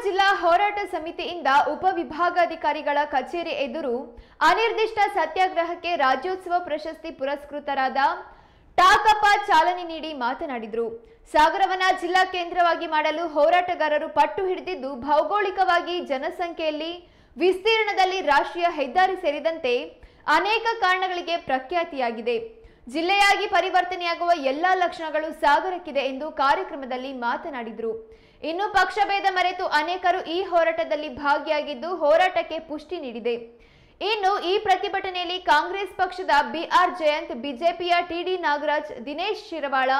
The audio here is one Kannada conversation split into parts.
ಜಿಲ್ಲಾ ಹೋರಾಟ ಸಮಿತಿಯಿಂದ ಉಪವಿಭಾಗಾಧಿಕಾರಿಗಳ ಕಚೇರಿ ಎದುರು ಅನಿರ್ದಿಷ್ಟ ಸತ್ಯಾಗ್ರಹಕ್ಕೆ ರಾಜ್ಯೋತ್ಸವ ಪ್ರಶಸ್ತಿ ಪುರಸ್ಕೃತರಾದ ಟಾಕಪ್ಪ ಚಾಲನೆ ನೀಡಿ ಮಾತನಾಡಿದರು. ಸಾಗರವನ್ನ ಜಿಲ್ಲಾ ಕೇಂದ್ರವಾಗಿ ಮಾಡಲು ಹೋರಾಟಗಾರರು ಪಟ್ಟು ಹಿಡಿದಿದ್ದು ಭೌಗೋಳಿಕವಾಗಿ ಜನಸಂಖ್ಯೆಯಲ್ಲಿ ವಿಸ್ತೀರ್ಣದಲ್ಲಿ ರಾಷ್ಟ್ರೀಯ ಹೆದ್ದಾರಿ ಸೇರಿದಂತೆ ಅನೇಕ ಕಾರಣಗಳಿಗೆ ಪ್ರಖ್ಯಾತಿಯಾಗಿದೆ. ಜಿಲ್ಲೆಯಾಗಿ ಪರಿವರ್ತನೆಯಾಗುವ ಎಲ್ಲಾ ಲಕ್ಷಣಗಳು ಸಾಗರಕ್ಕಿದೆ ಎಂದು ಕಾರ್ಯಕ್ರಮದಲ್ಲಿ ಮಾತನಾಡಿದರು. ಇನ್ನು ಪಕ್ಷಭೇದ ಮರೆತು ಅನೇಕರು ಈ ಹೋರಾಟದಲ್ಲಿ ಭಾಗಿಯಾಗಿದ್ದು ಹೋರಾಟಕ್ಕೆ ಪುಷ್ಟಿ ನೀಡಿದೆ. ಇನ್ನು ಈ ಪ್ರತಿಭಟನೆಯಲ್ಲಿ ಕಾಂಗ್ರೆಸ್ ಪಕ್ಷದ ಬಿಆರ್ ಜಯಂತ್, ಬಿಜೆಪಿಯ ಟಿಡಿ ನಾಗರಾಜ್, ದಿನೇಶ್ ಶಿರವಾಳ,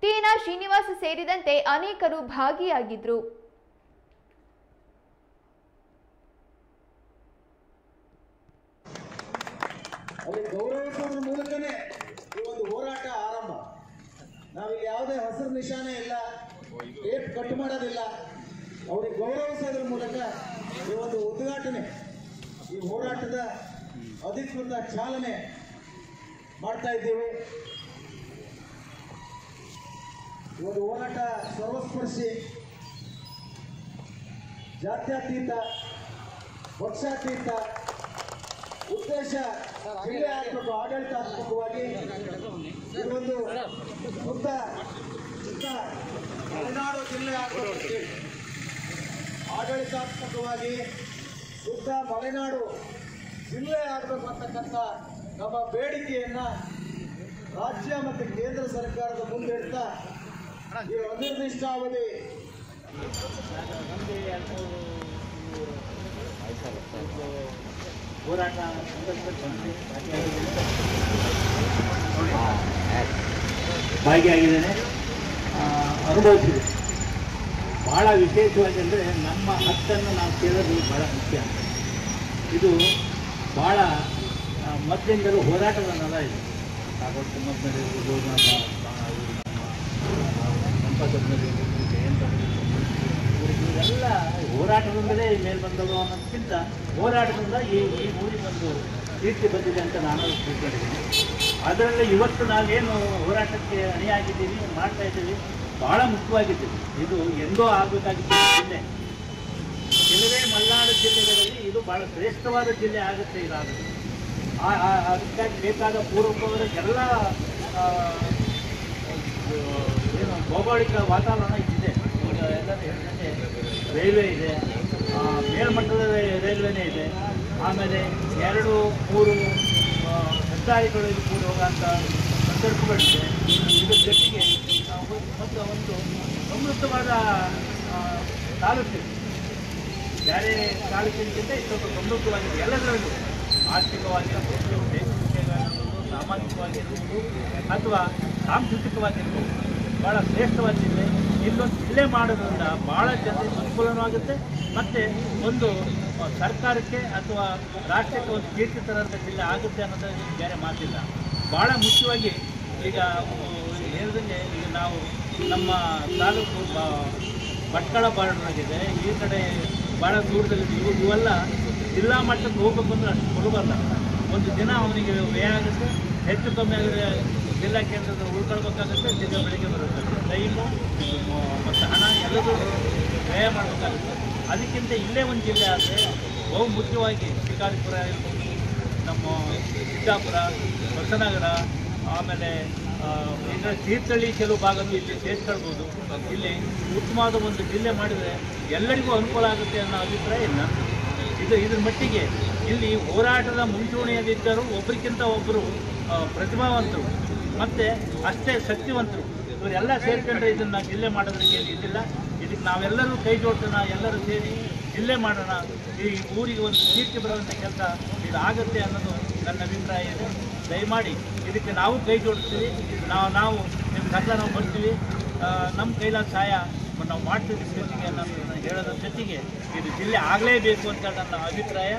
ತೀನಾ ಶ್ರೀನಿವಾಸ್ ಸೇರಿದಂತೆ ಅನೇಕರು ಭಾಗಿಯಾಗಿದ್ದರು. ಗೌರವಿಸುವುದರ ಮೂಲಕನೇ ಈ ಒಂದು ಹೋರಾಟ ಆರಂಭ. ನಾವಿಲ್ಲಿ ಯಾವುದೇ ಹಸಿರು ನಿಶಾನೆ ಇಲ್ಲ, ಟೇಪ್ ಕಟ್ ಮಾಡೋದಿಲ್ಲ. ಅವ್ರಿಗೆ ಗೌರವಿಸೋದ್ರ ಮೂಲಕ ಈ ಒಂದು ಉದ್ಘಾಟನೆ, ಈ ಹೋರಾಟದ ಅಧಿಕೃತ ಚಾಲನೆ ಮಾಡ್ತಾ ಇದ್ದೀವಿ. ಈ ಒಂದು ಹೋರಾಟ ಸರ್ವಸ್ಪರ್ಶಿ, ಜಾತ್ಯತೀತ, ಪಕ್ಷಾತೀತ, ಉದ್ದೇಶ ಜಿಲ್ಲೆಯಾತ್ಮಕ ಆಡಳಿತಾತ್ಮಕವಾಗಿ ಇದೊಂದು ಶುದ್ಧ ಮಲೆನಾಡು ಜಿಲ್ಲೆ ಆಡಳಿತಾತ್ಮಕವಾಗಿ ಶುದ್ಧ ಮಲೆನಾಡು ಜಿಲ್ಲೆ ಆಗಬೇಕು ಅಂತಕ್ಕಂಥ ನಮ್ಮ ಬೇಡಿಕೆಯನ್ನ ರಾಜ್ಯ ಮತ್ತು ಕೇಂದ್ರ ಸರ್ಕಾರದ ಮುಂದೆ ಇಡ್ತಾ ಈ ಅನಿರ್ದಿಷ್ಟಾವಧಿ ಹೋರಾಟ ಭಾಗಿಯಾಗಿದ್ದೇನೆ, ಅನುಭವಿಸಿದೆ. ಬಹಳ ವಿಶೇಷವಾಗಿ ಅಂದರೆ ನಮ್ಮ ಹಕ್ಕನ್ನು ನಾವು ಕೇಳೋದು ಬಹಳ ಮುಖ್ಯ. ಇದು ಭಾಳ ಮೊದಲಿಂದಲೂ ಹೋರಾಟದ ನೆಲ ಇದೆ. ಸಾಕಷ್ಟು ಮೊದಲಿರ್ಬೋದು, ಇವರೆಲ್ಲ ಹೋರಾಟದಿಂದಲೇ ಮೇಲೆ ಬಂದವರು ಅನ್ನೋದಕ್ಕಿಂತ ಹೋರಾಟದಿಂದ ಈ ಊರಿಗೆ ಒಂದು ಕೀರ್ತಿ ಬಂದಿದೆ ಅಂತ ನಾನು ತಿಳ್ಕೊಂಡಿದ್ದೀನಿ. ಅದರಲ್ಲಿ ಇವತ್ತು ನಾವೇನು ಹೋರಾಟಕ್ಕೆ ಅಣಿಯಾಗಿದ್ದೀವಿ, ಮಾಡ್ತಾ ಇದ್ದೀವಿ, ಭಾಳ ಮುಖ್ಯವಾಗಿದ್ದೀವಿ. ಇದು ಎಂದೋ ಆಗಬೇಕಾಗಿದ್ದ ಜಿಲ್ಲೆ. ಕೆಲವೇ ಮಲೆನಾಡು ಜಿಲ್ಲೆಗಳಲ್ಲಿ ಇದು ಭಾಳ ಶ್ರೇಷ್ಠವಾದ ಜಿಲ್ಲೆ ಆಗುತ್ತೆ. ಇದಾಗುತ್ತೆ ಅದಕ್ಕಾಗಿ ಬೇಕಾದ ಪೂರ್ವಕವಾದ ಎಲ್ಲ ಏನು ಭೌಗೋಳಿಕ ವಾತಾವರಣ ಇದೆ. ಎಲ್ಲರೂ ಹೇಳಿದಂತೆ ರೈಲ್ವೆ ಇದೆ, ಮೇಲ್ಮಟ್ಟದ ರೈಲ್ವೆನೇ ಇದೆ, ಆಮೇಲೆ 2-3 ಹೆದ್ದಾರಿಗಳು ಇದು ಕೂಡ ಹೋಗೋಂಥ ಸಂದರ್ಭಗಳಿದೆ. ಇದ್ರ ಜೊತೆಗೆ ಮತ್ತು ಒಂದು ಸಮೃದ್ಧವಾದ ತಾಲೂಕಿದೆ. ಬೇರೆ ತಾಲೂಕಿನಕ್ಕಿಂತ ಸ್ವಲ್ಪ ಸಮೃದ್ಧವಾಗಿದೆ. ಎಲ್ಲದರಲ್ಲೂ ಆರ್ಥಿಕವಾಗಿರ್ಬೋದು, ಶೈಕ್ಷಣಿಕವಾಗಿರ್ಬೋದು, ಸಾಮಾಜಿಕವಾಗಿರ್ಬೋದು ಅಥವಾ ಸಾಂಸ್ಕೃತಿಕವಾಗಿರ್ಬೋದು ಭಾಳ ಶ್ರೇಷ್ಠವಾದ ಜಿಲ್ಲೆ. ಇಲ್ಲೊಂದು ಜಿಲ್ಲೆ ಮಾಡೋದ್ರಿಂದ ಭಾಳ ಜನರಿಗೆ ಅನುಕೂಲನೂ ಆಗುತ್ತೆ. ಮತ್ತು ಒಂದು ಸರ್ಕಾರಕ್ಕೆ ಅಥವಾ ರಾಷ್ಟ್ರಕ್ಕೆ ಒಂದು ಕೀರ್ತಿ ತರೋಂಥ ಜಿಲ್ಲೆ ಆಗುತ್ತೆ ಅನ್ನೋದ್ರಲ್ಲಿ ಬೇರೆ ಮಾತಿಲ್ಲ. ಭಾಳ ಮುಖ್ಯವಾಗಿ ಈಗ ಹೇಳಿದಂಗೆ ಈಗ ನಾವು ನಮ್ಮ ತಾಲೂಕು ಭಟ್ಕಳ ಬಾರ್ಡರ್ನಾಗಿದೆ, ಈ ಕಡೆ ಭಾಳ ದೂರದಲ್ಲಿದೆ. ಇವೆಲ್ಲ ಜಿಲ್ಲಾ ಮಟ್ಟಕ್ಕೆ ಹೋಗ್ಬೇಕು ಅಂದ್ರೆ ಅಷ್ಟು ಸುಲಭ ಅಲ್ಲ. ಒಂದು ದಿನ ಅವನಿಗೆ ವ್ಯಯ ಆಗುತ್ತೆ, ಹೆಚ್ಚು ಕಮ್ಮಿ ಆದರೆ ಜಿಲ್ಲಾ ಕೇಂದ್ರದ ಉಳ್ಕೊಳ್ಬೇಕಾಗುತ್ತೆ, ಜಿಲ್ಲೆ ಬೆಳಗ್ಗೆ ಬರಬೇಕಾಗುತ್ತೆ. ಟೈಮು ಮತ್ತು ಹಣ ಎಲ್ಲದೂ ವ್ಯಯ ಮಾಡಬೇಕಾಗುತ್ತೆ. ಅದಕ್ಕಿಂತ ಇಲ್ಲೇ ಒಂದು ಜಿಲ್ಲೆ ಆದರೆ ಬಹು ಮುಖ್ಯವಾಗಿ ಶಿಕಾರಿಪುರ ಇರ್ಬೋದು, ನಮ್ಮ ಸಿದ್ದಾಪುರ, ಹೊಸನಗರ, ಆಮೇಲೆ ಈಗ ತೀರ್ಥಹಳ್ಳಿ ಕೆಲವು ಭಾಗನೂ ಇಲ್ಲಿ ಸೇರಿಸ್ಕೊಳ್ಬೋದು. ಇಲ್ಲಿ ಉತ್ತಮವಾದ ಒಂದು ಜಿಲ್ಲೆ ಮಾಡಿದರೆ ಎಲ್ಲರಿಗೂ ಅನುಕೂಲ ಆಗುತ್ತೆ ಅನ್ನೋ ಅಭಿಪ್ರಾಯ ಇಲ್ಲ. ಇದ್ರ ಮಟ್ಟಿಗೆ ಇಲ್ಲಿ ಹೋರಾಟದ ಮುಂಚೂಣಿಯಲ್ಲಿದ್ದರೂ ಒಬ್ಬರಿಗಿಂತ ಒಬ್ಬರು ಪ್ರತಿಭಾವಂತರು ಮತ್ತು ಅಷ್ಟೇ ಶಕ್ತಿವಂತರು. ಇವರೆಲ್ಲ ಸೇರಿಕೊಂಡ್ರೆ ಇದನ್ನು ಜಿಲ್ಲೆ ಮಾಡೋದ್ರಿಗೆ ಇದಿಲ್ಲ. ಇದಕ್ಕೆ ನಾವೆಲ್ಲರೂ ಕೈ ಜೋಡಿಸೋಣ, ಎಲ್ಲರೂ ಸೇರಿ ಜಿಲ್ಲೆ ಮಾಡೋಣ, ಈ ಊರಿಗೆ ಒಂದು ಕೀರ್ತಿ ಬರುವಂಥ ಕೆಲಸ ಇದಾಗುತ್ತೆ ಅನ್ನೋದು ನನ್ನ ಅಭಿಪ್ರಾಯ ಇದೆ. ದಯಮಾಡಿ ಇದಕ್ಕೆ ನಾವು ಕೈ ಜೋಡಿಸ್ತೀವಿ. ನಾವು ನಿಮ್ಮ ಕಸ ನಾವು ಬರ್ತೀವಿ, ನಮ್ಮ ಕೈಲಾದ ಸಹಾಯ ನಾವು ಮಾಡ್ತೀವಿ ಜೊತೆಗೆ ಅನ್ನೋದನ್ನು ಹೇಳೋದ್ರ ಜೊತೆಗೆ ಇದು ಜಿಲ್ಲೆ ಆಗಲೇಬೇಕು ಅಂತ ನನ್ನ ಅಭಿಪ್ರಾಯ.